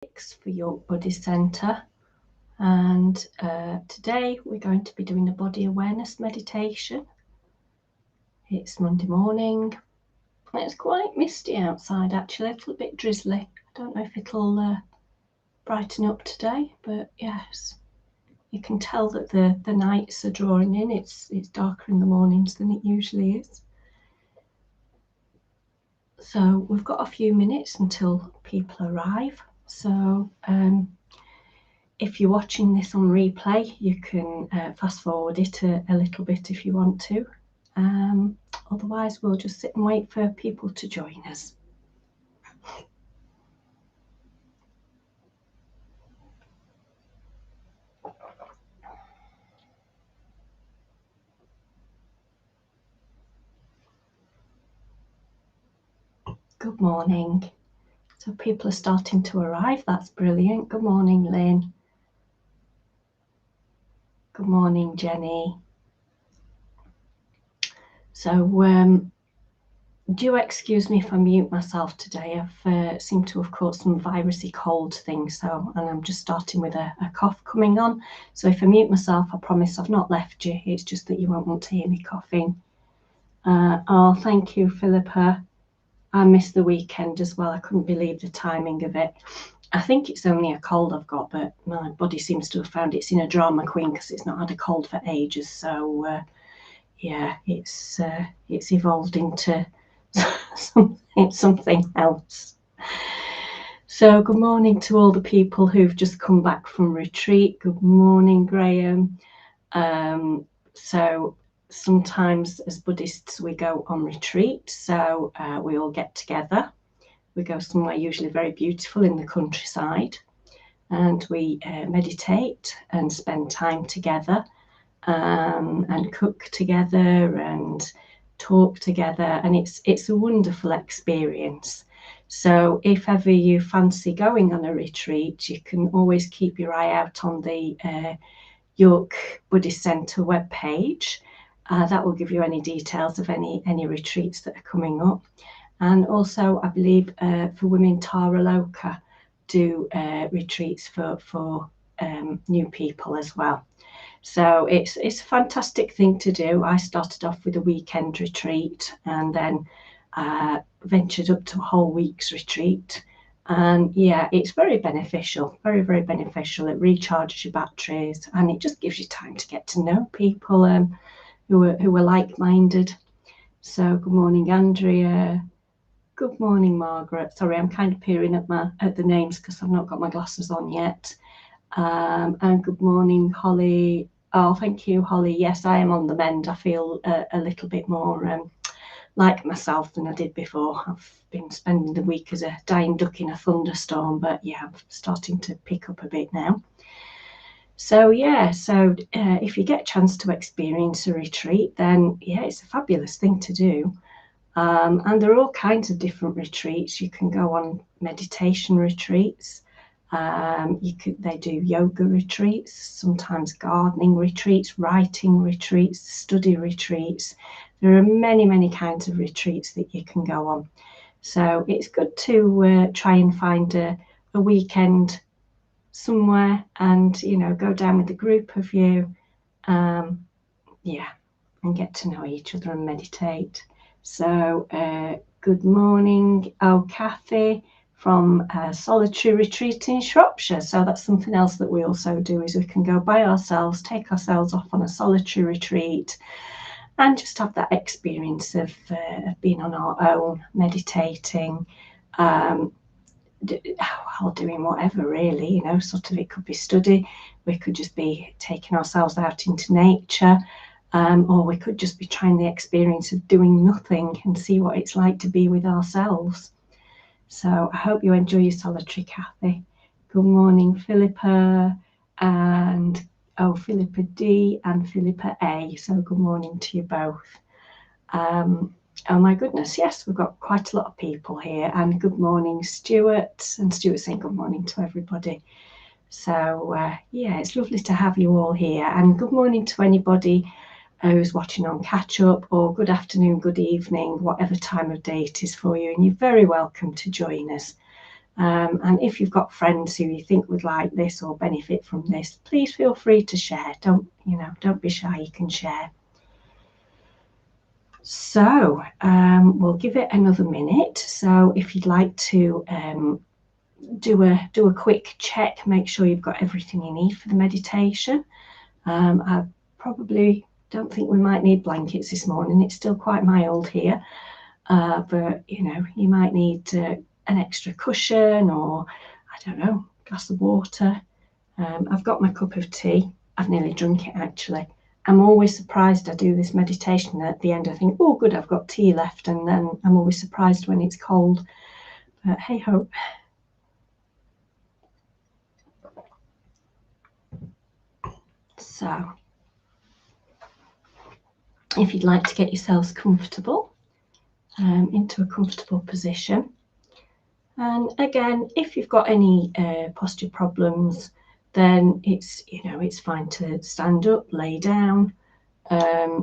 For York Buddhist Centre, and today we're going to be doing a body awareness meditation. It's Monday morning. It's quite misty outside, actually, a little bit drizzly. I don't know if it'll brighten up today, but yes, you can tell that the nights are drawing in. It's darker in the mornings than it usually is. So we've got a few minutes until people arrive. So if you're watching this on replay, you can fast forward it a little bit if you want to. Otherwise, we'll just sit and wait for people to join us. Good morning. So people are starting to arrive. That's brilliant. Good morning, Lynn. Good morning, Jenny. So do excuse me if I mute myself today. I've seemed to have caught some virusy cold thing, and I'm just starting with a cough coming on. So if I mute myself, I promise I've not left you. It's just that you won't want to hear me coughing. Oh, thank you, Philippa. I missed the weekend as well. I couldn't believe the timing of it. I think it's only a cold I've got, but my body seems to have found its inner drama queen because it's not had a cold for ages. So yeah, it's evolved into something else. So good morning to all the people who've just come back from retreat. Good morning, Graham. So sometimes as Buddhists we go on retreat, so we all get together. We go somewhere usually very beautiful in the countryside, and we meditate and spend time together, and cook together and talk together, and it's a wonderful experience. So if ever you fancy going on a retreat, you can always keep your eye out on the York Buddhist Centre webpage. That will give you any details of any retreats that are coming up. And also, I believe for women, Tara Loka do retreats for new people as well. So it's a fantastic thing to do. I started off with a weekend retreat and then ventured up to a whole week's retreat. And yeah, it's very beneficial, very, very beneficial. It recharges your batteries and it just gives you time to get to know people who are like-minded. So good morning, Andrea. Good morning, Margaret. Sorry, I'm kind of peering at the names because I've not got my glasses on yet. And good morning, Holly. Oh, thank you, Holly. Yes, I am on the mend. I feel a little bit more like myself than I did before. I've been spending the week as a dying duck in a thunderstorm, but yeah, I'm starting to pick up a bit now. So yeah, if you get a chance to experience a retreat, then yeah, it's a fabulous thing to do. And there are all kinds of different retreats. You can go on meditation retreats. They do yoga retreats, sometimes gardening retreats, writing retreats, study retreats. There are many, many kinds of retreats that you can go on. So it's good to try and find a weekend somewhere and, go down with a group of you, and get to know each other and meditate. So good morning. Oh, Kathy from Solitary Retreat in Shropshire. So that's something else that we also do, is we can go by ourselves, take ourselves off on a solitary retreat and just have that experience of being on our own, meditating, while doing whatever really, sort of. It could be study, we could just be taking ourselves out into nature, or we could just be trying the experience of doing nothing and see what it's like to be with ourselves. So I hope you enjoy your solitary, Kathy. Good morning, Philippa, and Philippa D and Philippa A. So good morning to you both. Oh my goodness, yes, we've got quite a lot of people here. And good morning, Stuart. And Stuart saying good morning to everybody. So yeah, it's lovely to have you all here. And good morning to anybody who's watching on catch up, or good afternoon, good evening, whatever time of day it is for you. And you're very welcome to join us. And if you've got friends who you think would like this or benefit from this, please feel free to share. Don't be shy, you can share. So we'll give it another minute. So if you'd like to do a quick check, make sure you've got everything you need for the meditation. I probably don't think we might need blankets this morning. It's still quite mild here, but you might need an extra cushion, or I don't know, a glass of water. I've got my cup of tea. I've nearly drunk it actually. I'm always surprised. I do this meditation at the end. I think, oh good, I've got tea left, and then I'm always surprised when it's cold. But hey ho. So if you'd like to get yourselves comfortable, into a comfortable position. And again, if you've got any posture problems, then it's fine to stand up, lay down,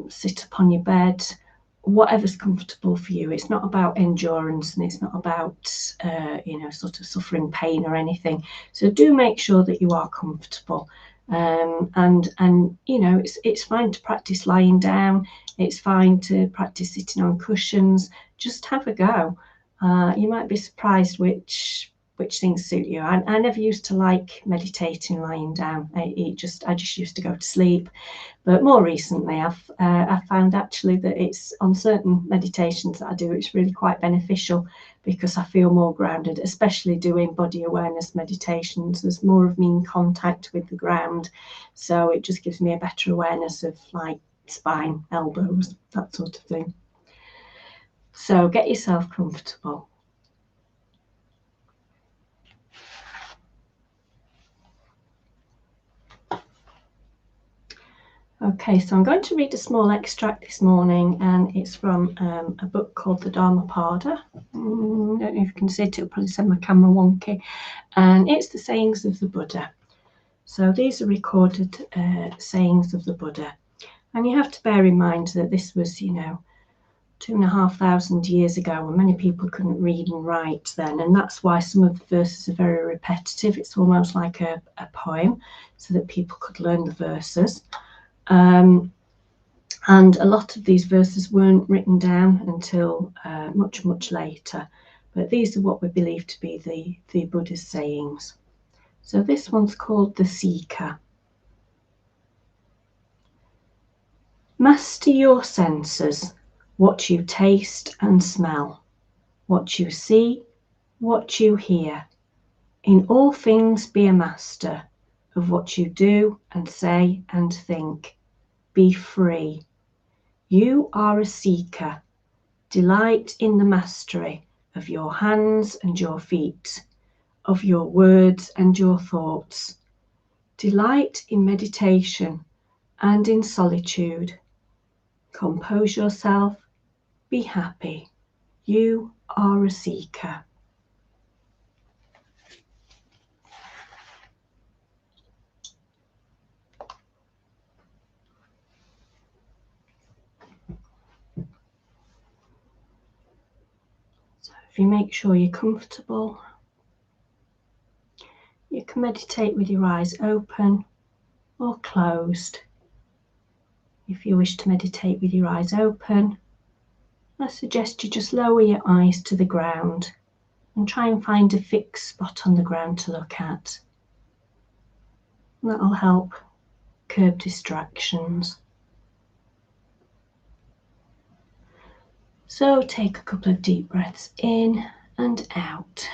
sit up on your bed, whatever's comfortable for you. It's not about endurance, and it's not about sort of suffering pain or anything. So do make sure that you are comfortable. And it's fine to practice lying down. It's fine to practice sitting on cushions. Just have a go. You might be surprised which things suit you. I never used to like meditating lying down. I just used to go to sleep. But more recently, I've found actually that it's on certain meditations that I do, it's really quite beneficial, because I feel more grounded, especially doing body awareness meditations. There's more of me in contact with the ground. So it just gives me a better awareness of like spine, elbows, that sort of thing. So get yourself comfortable. Okay, so I'm going to read a small extract this morning, and it's from a book called the Dhammapada. I don't know if you can see it, it'll probably send my camera wonky. And it's the sayings of the Buddha. So these are recorded sayings of the Buddha. And you have to bear in mind that this was, 2,500 years ago, and many people couldn't read and write then. And that's why some of the verses are very repetitive. It's almost like a poem, so that people could learn the verses. And a lot of these verses weren't written down until much, much later. But these are what we believe to be the Buddha's sayings. So this one's called the Seeker. Master your senses, what you taste and smell, what you see, what you hear. In all things be a master of what you do and say and think. Be free. You are a seeker. Delight in the mastery of your hands and your feet, of your words and your thoughts. Delight in meditation and in solitude. Compose yourself. Be happy. You are a seeker. So if you make sure you're comfortable, you can meditate with your eyes open or closed. If you wish to meditate with your eyes open, I suggest you just lower your eyes to the ground and try and find a fixed spot on the ground to look at. And that'll help curb distractions. So take a couple of deep breaths in and out.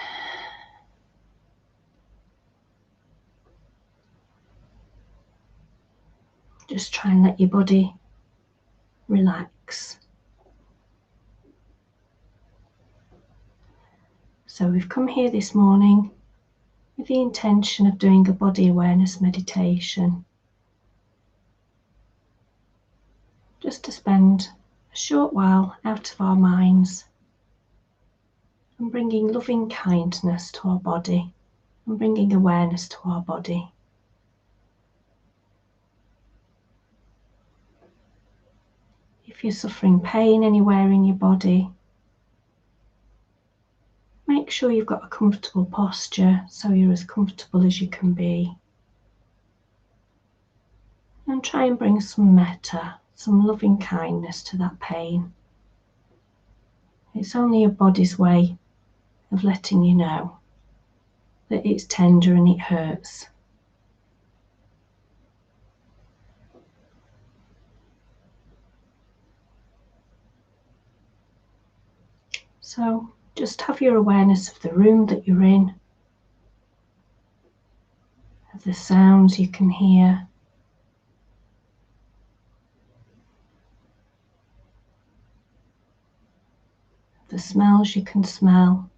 Just try and let your body relax. So we've come here this morning with the intention of doing a body awareness meditation. Just to spend a short while out of our minds and bringing loving kindness to our body and bringing awareness to our body. If you're suffering pain anywhere in your body, Make sure you've got a comfortable posture so you're as comfortable as you can be. And try and bring some metta, some loving kindness to that pain. It's only your body's way of letting you know that it's tender and it hurts. So just have your awareness of the room that you're in, of the sounds you can hear, the smells you can smell,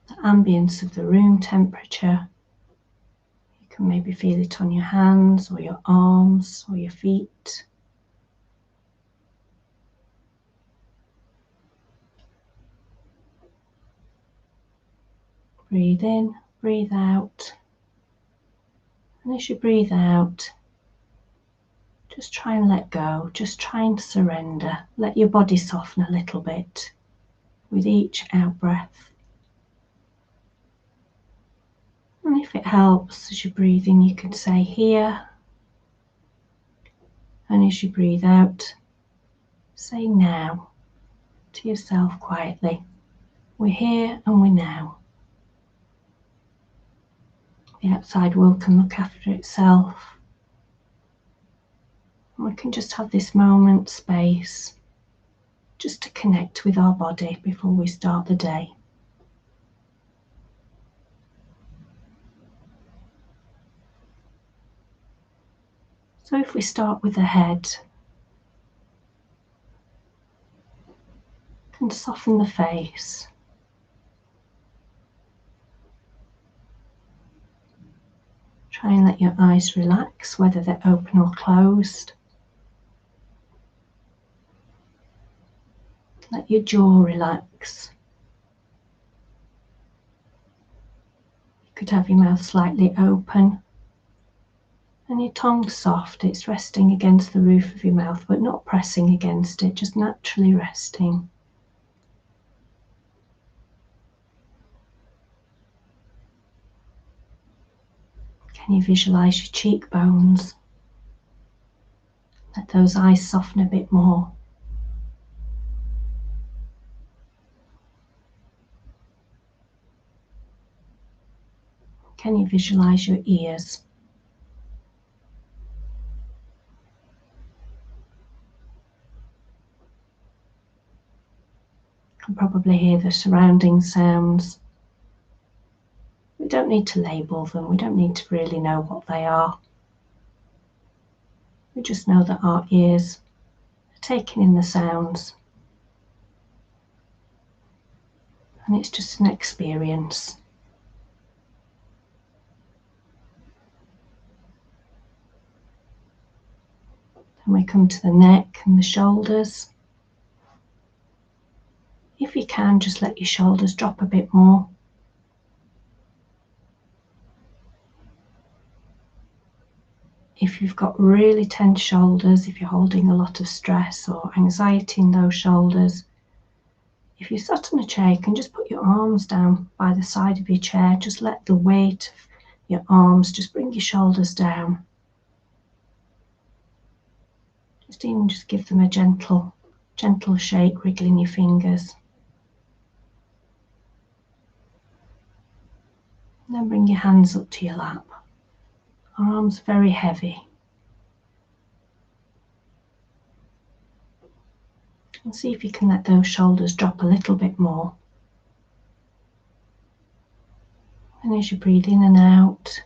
the ambience of the room temperature. You can maybe feel it on your hands or your arms or your feet. Breathe in, breathe out. And as you breathe out, just try and let go, just try and surrender. Let your body soften a little bit with each out breath. And if it helps, as you breathe in, you can say here. And as you breathe out, say now to yourself quietly. We're here and we're now. The outside world can look after itself. And we can just have this moment, space, just to connect with our body before we start the day. So if we start with the head, and soften the face. Try and let your eyes relax, whether they're open or closed. Let your jaw relax. You could have your mouth slightly open and your tongue soft. It's resting against the roof of your mouth, but not pressing against it, just naturally resting. Can you visualize your cheekbones? Let those eyes soften a bit more. Can you visualize your ears? You can probably hear the surrounding sounds. We don't need to label them. We don't need to really know what they are. We just know that our ears are taking in the sounds. And it's just an experience. Then we come to the neck and the shoulders. If you can, just let your shoulders drop a bit more. If you've got really tense shoulders, if you're holding a lot of stress or anxiety in those shoulders, if you're sat on a chair, you can just put your arms down by the side of your chair. Just let the weight of your arms just bring your shoulders down. Just give them a gentle shake, wriggling your fingers. And then bring your hands up to your lap. Arms very heavy. And see if you can let those shoulders drop a little bit more. And as you breathe in and out,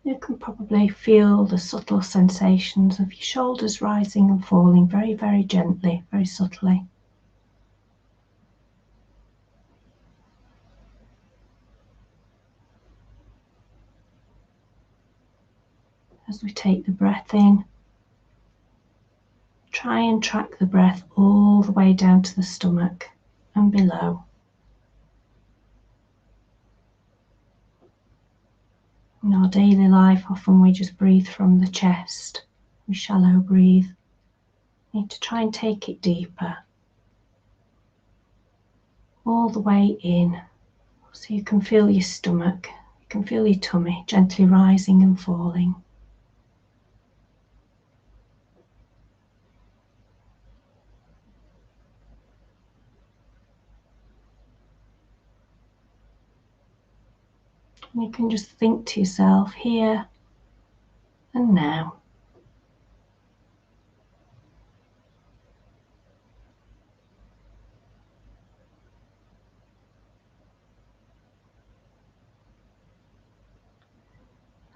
you can probably feel the subtle sensations of your shoulders rising and falling very, very gently, very subtly. As we take the breath in, try and track the breath all the way down to the stomach and below. In our daily life, often we just breathe from the chest. We shallow breathe. You need to try and take it deeper, all the way in, so you can feel your stomach, you can feel your tummy gently rising and falling. And you can just think to yourself, here and now.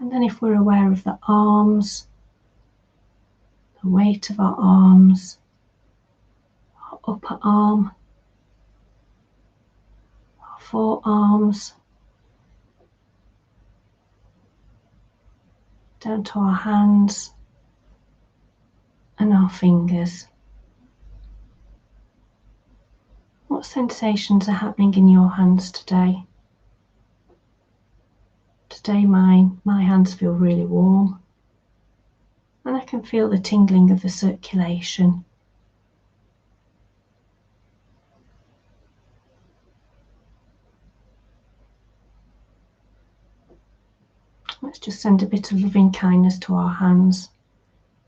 And then if we're aware of the arms, the weight of our arms, our upper arm, our forearms, down to our hands and our fingers. What sensations are happening in your hands today? Today my hands feel really warm, and I can feel the tingling of the circulation. Let's just send a bit of loving kindness to our hands.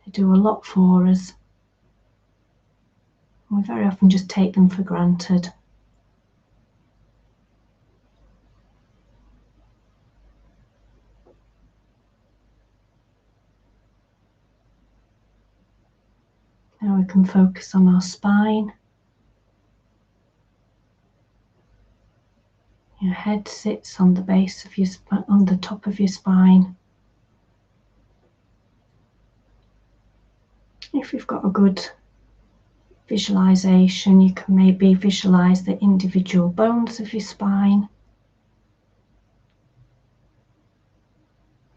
They do a lot for us. We very often just take them for granted. Now we can focus on our spine. Your head sits on the base of your on the top of your spine. If you've got a good visualization, you can maybe visualize the individual bones of your spine.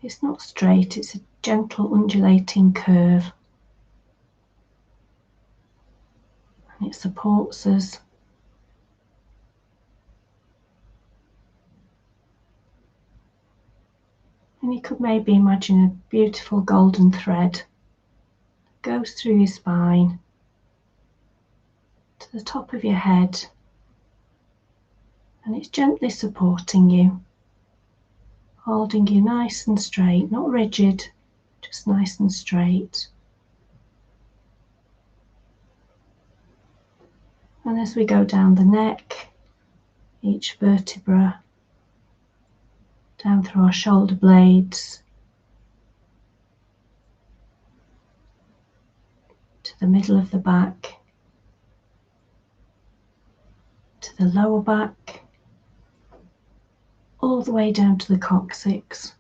It's not straight, it's a gentle undulating curve. And it supports us. And you could maybe imagine a beautiful golden thread that goes through your spine to the top of your head, and it's gently supporting you, holding you nice and straight, not rigid, just nice and straight. And as we go down the neck, each vertebra, down through our shoulder blades, to the middle of the back, to the lower back, all the way down to the coccyx,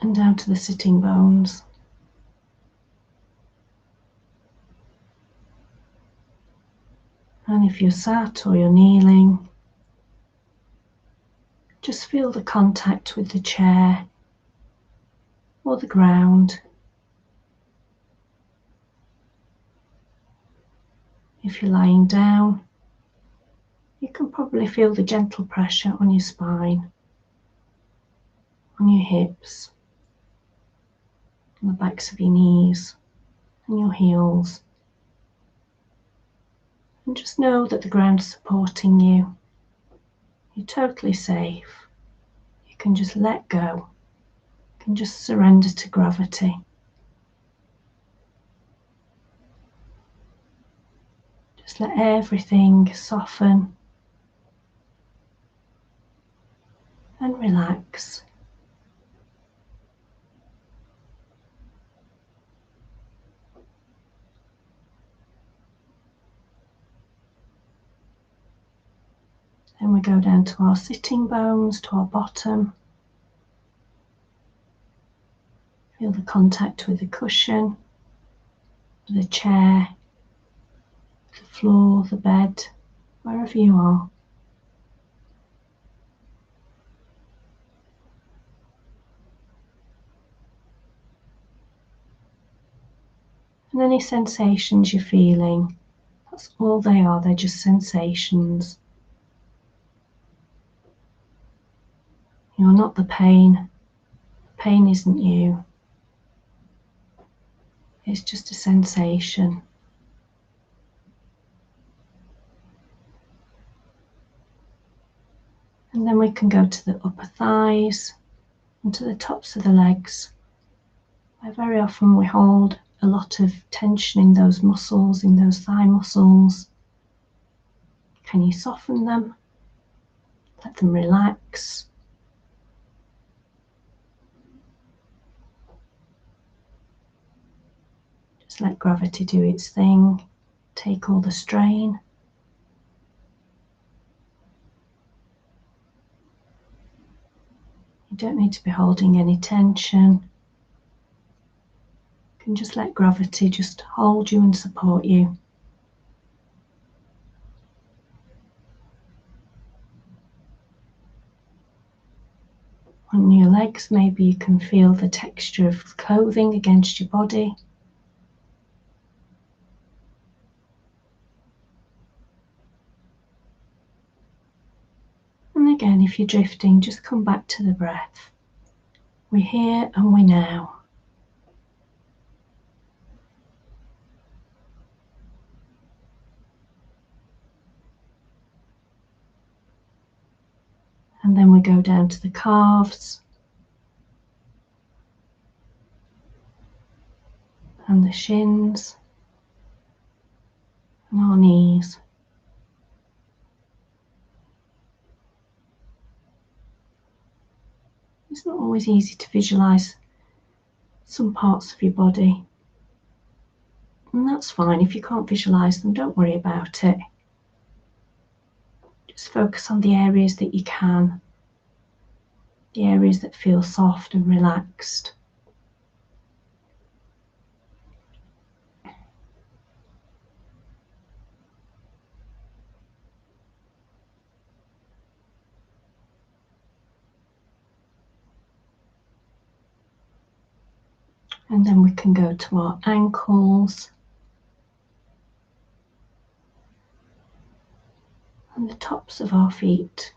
and down to the sitting bones. And if you're sat or you're kneeling, just feel the contact with the chair or the ground. If you're lying down, you can probably feel the gentle pressure on your spine, on your hips, on the backs of your knees and your heels. And just know that the ground is supporting you. You're totally safe. You can just let go. You can just surrender to gravity. Just let everything soften and relax. Then we go down to our sitting bones, to our bottom. Feel the contact with the cushion, the chair, the floor, the bed, wherever you are. And any sensations you're feeling, that's all they are, they're just sensations. You're not the pain. The pain isn't you. It's just a sensation. And then we can go to the upper thighs and to the tops of the legs, where very often we hold a lot of tension in those muscles, in those thigh muscles. Can you soften them? Let them relax. Just let gravity do its thing. Take all the strain. You don't need to be holding any tension. You can just let gravity just hold you and support you. On your legs, maybe you can feel the texture of clothing against your body. And again, if you're drifting, just come back to the breath. We're here and we're now. And then we go down to the calves and the shins and our knees. It's not always easy to visualize some parts of your body, and that's fine. If you can't visualize them, don't worry about it. Just focus on the areas that you can, the areas that feel soft and relaxed. And then we can go to our ankles and the tops of our feet.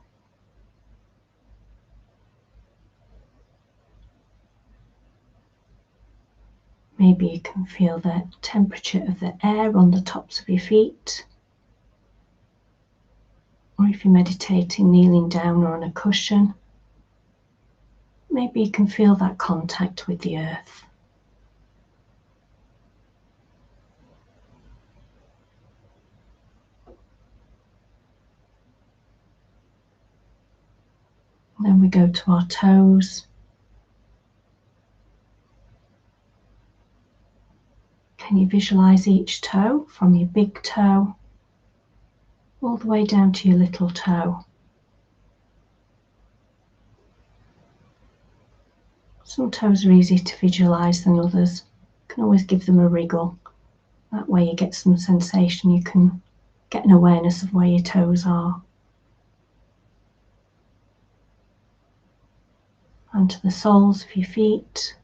Maybe you can feel the temperature of the air on the tops of your feet. Or if you're meditating, kneeling down or on a cushion, maybe you can feel that contact with the earth. And then we go to our toes. Can you visualize each toe from your big toe all the way down to your little toe? Some toes are easier to visualize than others. You can always give them a wriggle. That way you get some sensation. You can get an awareness of where your toes are. And to the soles of your feet.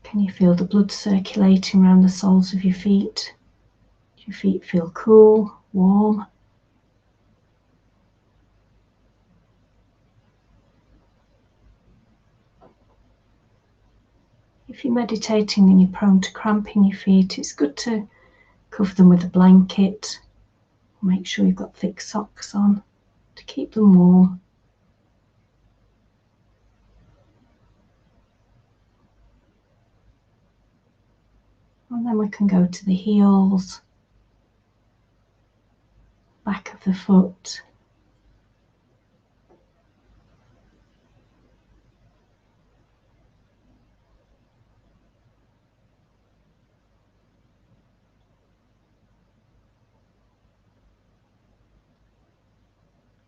Can you feel the blood circulating around the soles of your feet? Do your feet feel cool, warm? If you're meditating and you're prone to cramping your feet, it's good to cover them with a blanket. Make sure you've got thick socks on to keep them warm. And then we can go to the heels, back of the foot,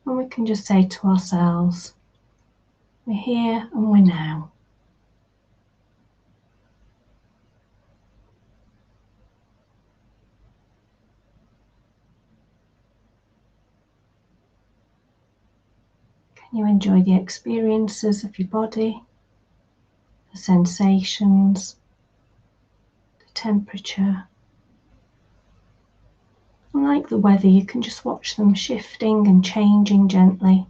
and we can just say to ourselves, we're here and we're now. Can you enjoy the experiences of your body, the sensations, the temperature? And like the weather, you can just watch them shifting and changing gently.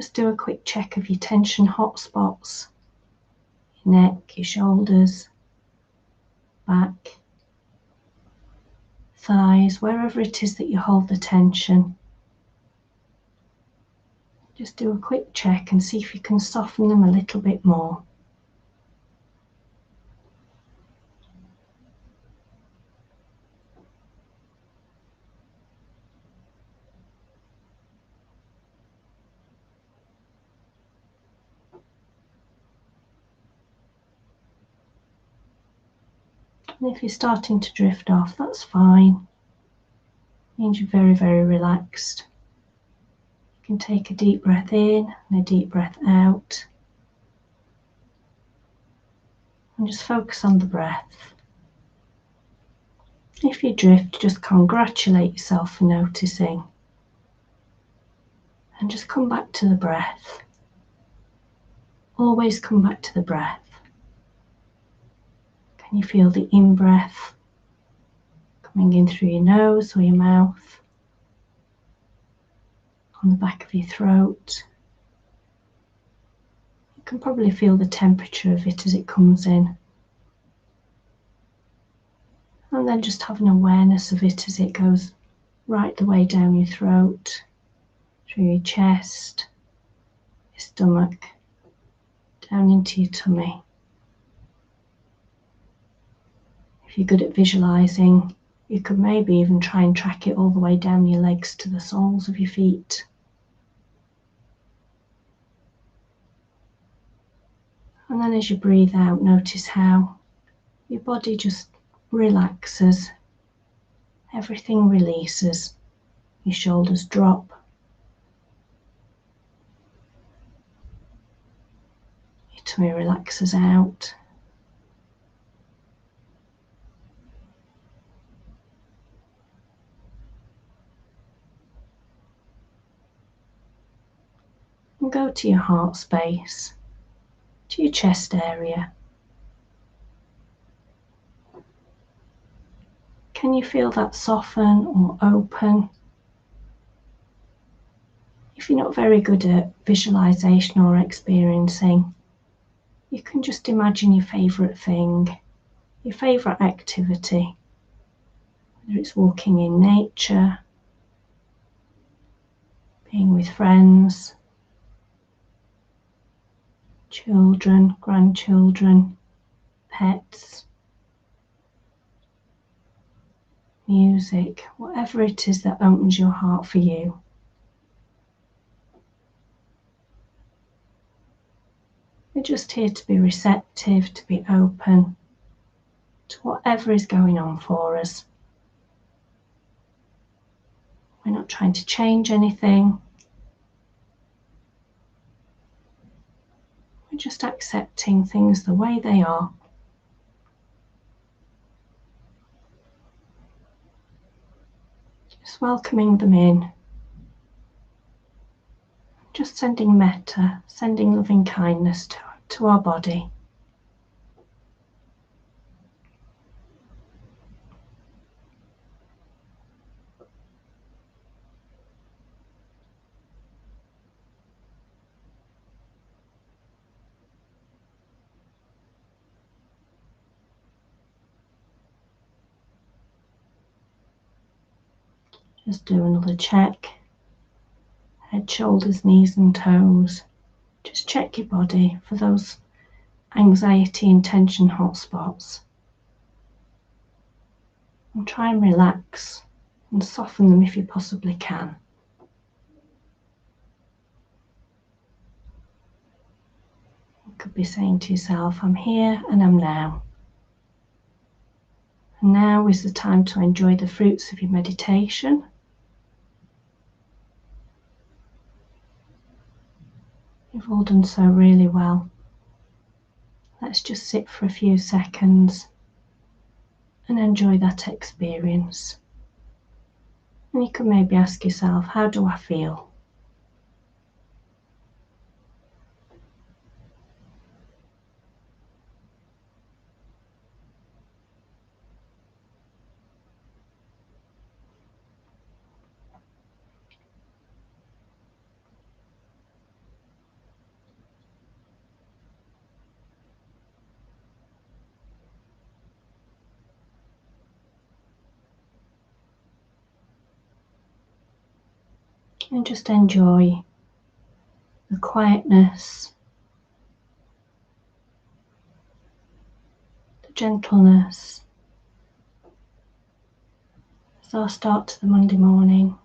just do a quick check of your tension hotspots, your neck, your shoulders, back, thighs, wherever it is that you hold the tension. Just do a quick check and see if you can soften them a little bit more. And if you're starting to drift off, that's fine. It means you're very, very relaxed. You can take a deep breath in and a deep breath out. And just focus on the breath. If you drift, just congratulate yourself for noticing. And just come back to the breath. Always come back to the breath. Can you feel the in-breath coming in through your nose or your mouth, on the back of your throat? You can probably feel the temperature of it as it comes in. And then just have an awareness of it as it goes right the way down your throat, through your chest, your stomach, down into your tummy. If you're good at visualizing, you could maybe even try and track it all the way down your legs to the soles of your feet. And then as you breathe out, notice how your body just relaxes. Everything releases. Your shoulders drop. Your tummy relaxes out. And go to your heart space, to your chest area. Can you feel that soften or open? If you're not very good at visualization or experiencing, you can just imagine your favourite thing, your favourite activity, whether it's walking in nature, being with friends, children, grandchildren, pets, music, whatever it is that opens your heart for you. We're just here to be receptive, to be open to whatever is going on for us. We're not trying to change anything. We're just accepting things the way they are. Just welcoming them in. Just sending metta, sending loving kindness to our body. Just do another check. Head, shoulders, knees and toes. Just check your body for those anxiety and tension hotspots. And try and relax and soften them if you possibly can. You could be saying to yourself, I'm here and I'm now. And now is the time to enjoy the fruits of your meditation. You've all done so really well. Let's just sit for a few seconds and enjoy that experience. And you can maybe ask yourself, how do I feel? And just enjoy the quietness, the gentleness as our start to the Monday morning.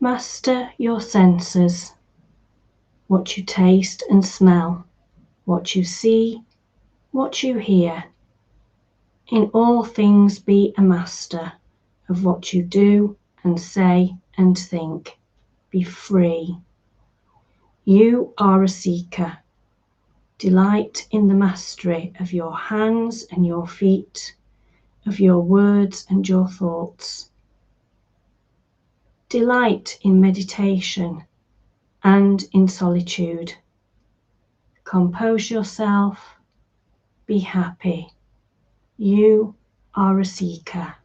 Master your senses, what you taste and smell, what you see, what you hear. In all things be a master of what you do and say and think. Be free. You are a seeker. Delight in the mastery of your hands and your feet, of your words and your thoughts. Delight in meditation and in solitude. Compose yourself. Be happy. You are a seeker.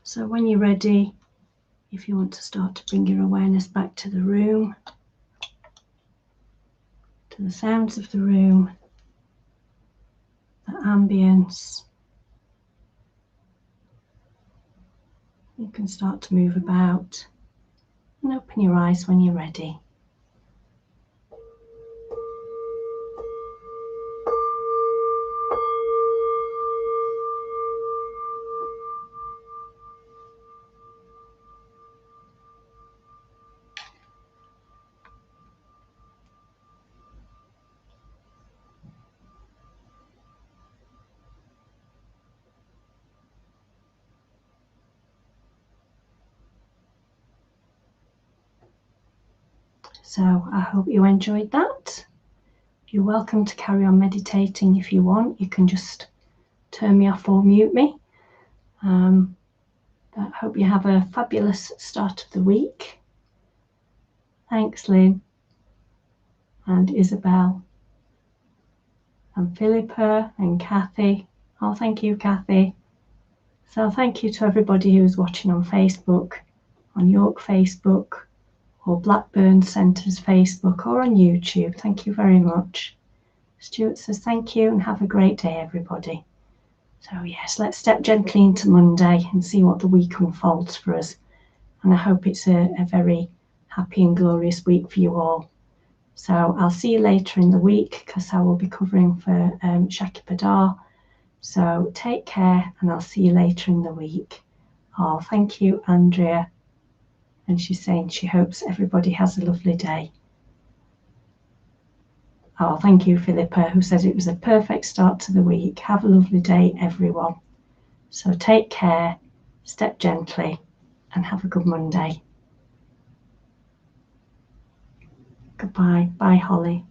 So when you're ready, if you want to start to bring your awareness back to the room, to the sounds of the room, the ambience, you can start to move about and open your eyes when you're ready. So I hope you enjoyed that. You're welcome to carry on meditating if you want. You can just turn me off or mute me. But I hope you have a fabulous start of the week. Thanks, Lynn and Isabel and Philippa and Kathy. Oh, thank you, Kathy. So thank you to everybody who's watching on Facebook, on York Facebook, or Blackburn Centre's Facebook, or on YouTube. Thank you very much. Stuart says thank you and have a great day, everybody. So yes, let's step gently into Monday and see what the week unfolds for us. And I hope it's a very happy and glorious week for you all. So I'll see you later in the week because I will be covering for Shaki Padar. So take care and I'll see you later in the week. Oh, thank you, Andrea. And she's saying she hopes everybody has a lovely day. Oh, thank you, Philippa, who says it was a perfect start to the week. Have a lovely day, everyone. So take care, step gently, and have a good Monday. Goodbye. Bye, Holly.